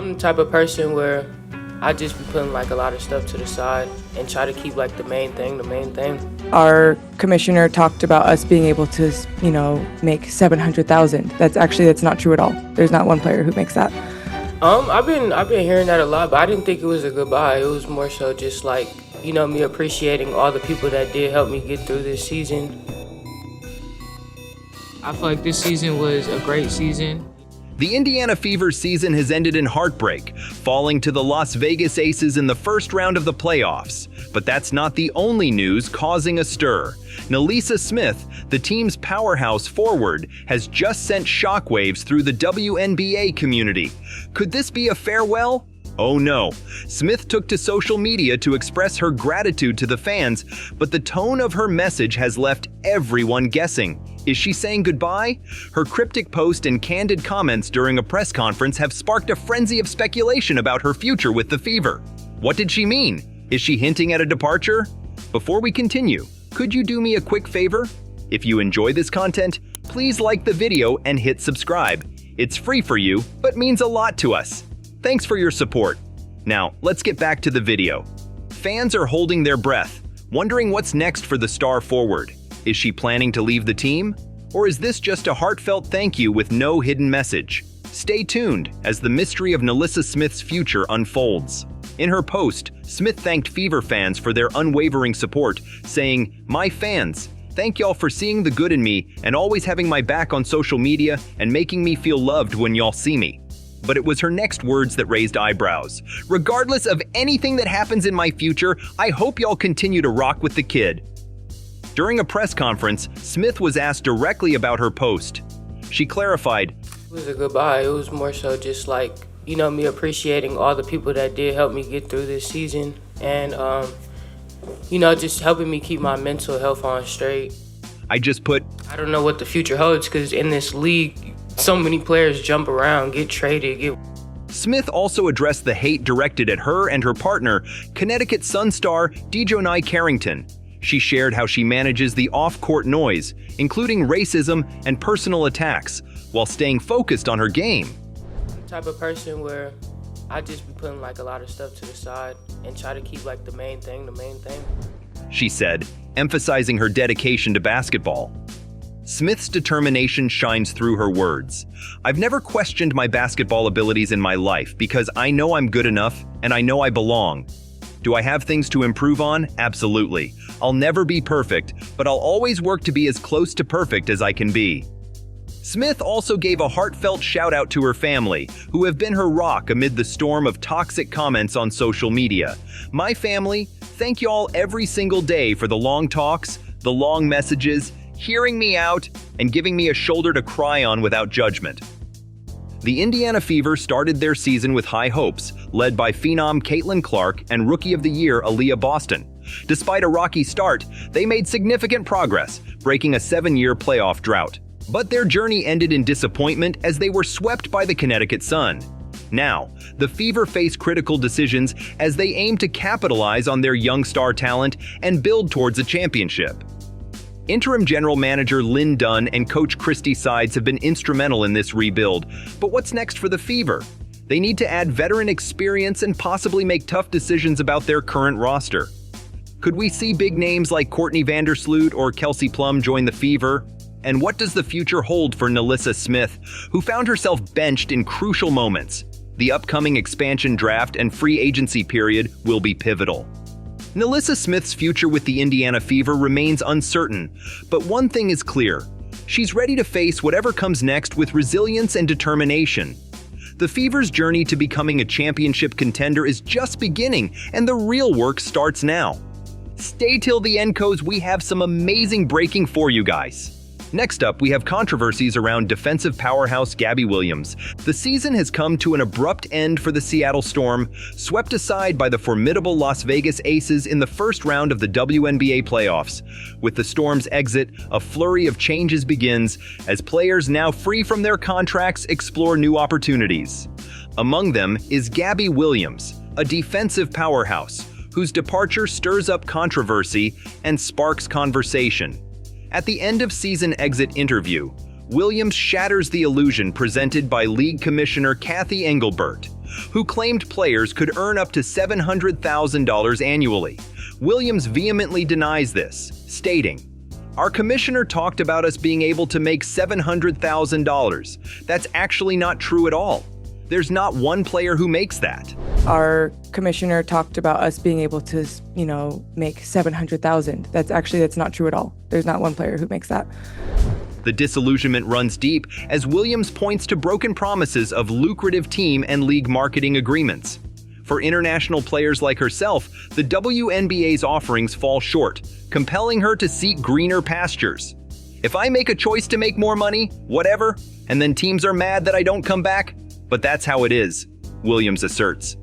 I'm the type of person where I just be putting like a lot of stuff to the side and try to keep like the main thing. Our commissioner talked about us being able to, make 700,000. That's not true at all. There's not one player who makes that. I've been hearing that a lot, but I didn't think it was a goodbye. It was more so just like, me appreciating all the people that did help me get through this season. I feel like this season was a great season. The Indiana Fever's season has ended in heartbreak, falling to the Las Vegas Aces in the first round of the playoffs. But that's not the only news causing a stir. Nalyssa Smith, the team's powerhouse forward, has just sent shockwaves through the WNBA community. Could this be a farewell? Oh no. Smith took to social media to express her gratitude to the fans, but the tone of her message has left everyone guessing. Is she saying goodbye? Her cryptic post and candid comments during a press conference have sparked a frenzy of speculation about her future with the Fever. What did she mean? Is she hinting at a departure? Before we continue, could you do me a quick favor? If you enjoy this content, please like the video and hit subscribe. It's free for you, but means a lot to us. Thanks for your support. Now, let's get back to the video. Fans are holding their breath, wondering what's next for the star forward. Is she planning to leave the team? Or is this just a heartfelt thank you with no hidden message? Stay tuned as the mystery of Nalyssa Smith's future unfolds. In her post, Smith thanked Fever fans for their unwavering support, saying, "My fans, thank y'all for seeing the good in me and always having my back on social media and making me feel loved when y'all see me." But it was her next words that raised eyebrows. "Regardless of anything that happens in my future, I hope y'all continue to rock with the kid." During a press conference, Smith was asked directly about her post. She clarified, "It was a goodbye. It was more so just like, me appreciating all the people that did help me get through this season and, just helping me keep my mental health on straight. I don't know what the future holds because in this league, so many players jump around, get traded, Smith also addressed the hate directed at her and her partner, Connecticut Sun star Dejonai Carrington. She shared how she manages the off-court noise, including racism and personal attacks, while staying focused on her game. I'm the type of person where I just be putting like a lot of stuff to the side and try to keep like the main thing. She said, emphasizing her dedication to basketball. Smith's determination shines through her words. "I've never questioned my basketball abilities in my life because I know I'm good enough and I know I belong. Do I have things to improve on? Absolutely. I'll never be perfect, but I'll always work to be as close to perfect as I can be." Smith also gave a heartfelt shout-out to her family, who have been her rock amid the storm of toxic comments on social media. "My family, thank y'all every single day for the long talks, the long messages, hearing me out, and giving me a shoulder to cry on without judgment." The Indiana Fever started their season with high hopes, led by phenom Caitlin Clark and Rookie of the Year Aaliyah Boston. Despite a rocky start, they made significant progress, breaking a 7-year playoff drought. But their journey ended in disappointment as they were swept by the Connecticut Sun. Now, the Fever face critical decisions as they aim to capitalize on their young star talent and build towards a championship. Interim General Manager Lynn Dunn and Coach Christy Sides have been instrumental in this rebuild. But what's next for the Fever? They need to add veteran experience and possibly make tough decisions about their current roster. Could we see big names like Courtney Vandersloot or Kelsey Plum join the Fever? And what does the future hold for Nalyssa Smith, who found herself benched in crucial moments? The upcoming expansion draft and free agency period will be pivotal. Nalyssa Smith's future with the Indiana Fever remains uncertain, but one thing is clear. She's ready to face whatever comes next with resilience and determination. The Fever's journey to becoming a championship contender is just beginning, and the real work starts now. Stay till the end, 'cause we have some amazing breaking for you guys. Next up, we have controversies around defensive powerhouse Gabby Williams. The season has come to an abrupt end for the Seattle Storm, swept aside by the formidable Las Vegas Aces in the first round of the WNBA playoffs. With the Storm's exit, a flurry of changes begins as players now free from their contracts explore new opportunities. Among them is Gabby Williams, a defensive powerhouse, whose departure stirs up controversy and sparks conversation. At the end of season exit interview, Williams shatters the illusion presented by League Commissioner Kathy Engelbert, who claimed players could earn up to $700,000 annually. Williams vehemently denies this, stating, "Our commissioner talked about us being able to make $700,000. That's actually not true at all. There's not one player who makes that." Our commissioner talked about us being able to, make 700,000. That's not true at all. There's not one player who makes that. The disillusionment runs deep as Williams points to broken promises of lucrative team and league marketing agreements. For international players like herself, the WNBA's offerings fall short, compelling her to seek greener pastures. "If I make a choice to make more money, whatever, and then teams are mad that I don't come back, but that's how it is," Williams asserts.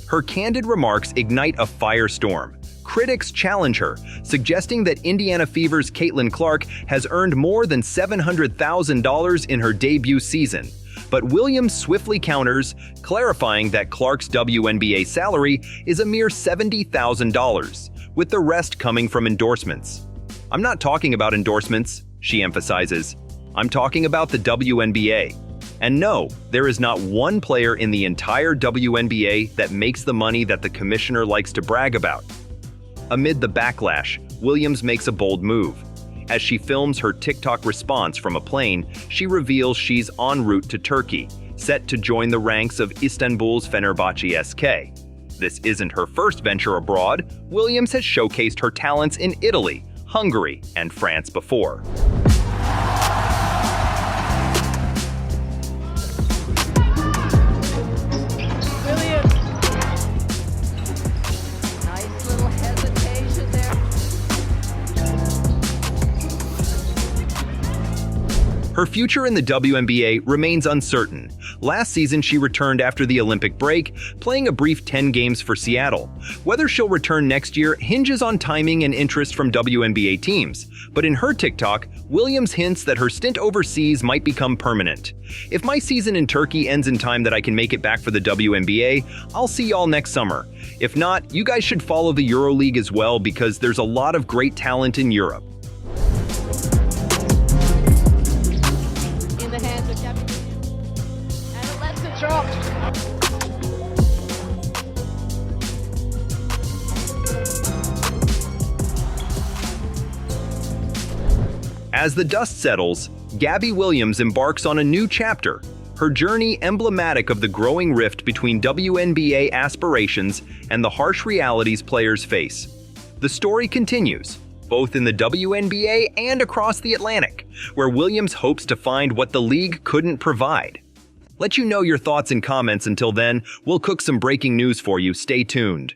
Her candid remarks ignite a firestorm. Critics challenge her, suggesting that Indiana Fever's Caitlin Clark has earned more than $700,000 in her debut season. But Williams swiftly counters, clarifying that Clark's WNBA salary is a mere $70,000, with the rest coming from endorsements. "I'm not talking about endorsements," she emphasizes. "I'm talking about the WNBA. And no, there is not one player in the entire WNBA that makes the money that the commissioner likes to brag about." Amid the backlash, Williams makes a bold move. As she films her TikTok response from a plane, she reveals she's en route to Turkey, set to join the ranks of Istanbul's Fenerbahçe SK. This isn't her first venture abroad. Williams has showcased her talents in Italy, Hungary, and France before. Her future in the WNBA remains uncertain. Last season, she returned after the Olympic break, playing a brief 10 games for Seattle. Whether she'll return next year hinges on timing and interest from WNBA teams. But in her TikTok, Williams hints that her stint overseas might become permanent. "If my season in Turkey ends in time that I can make it back for the WNBA, I'll see y'all next summer. If not, you guys should follow the EuroLeague as well because there's a lot of great talent in Europe." In the hands of Gabby. And it lets it drop. As the dust settles, Gabby Williams embarks on a new chapter, her journey emblematic of the growing rift between WNBA aspirations and the harsh realities players face. The story continues, both in the WNBA and across the Atlantic, where Williams hopes to find what the league couldn't provide. Let you know your thoughts and comments. Until then, we'll cook some breaking news for you. Stay tuned.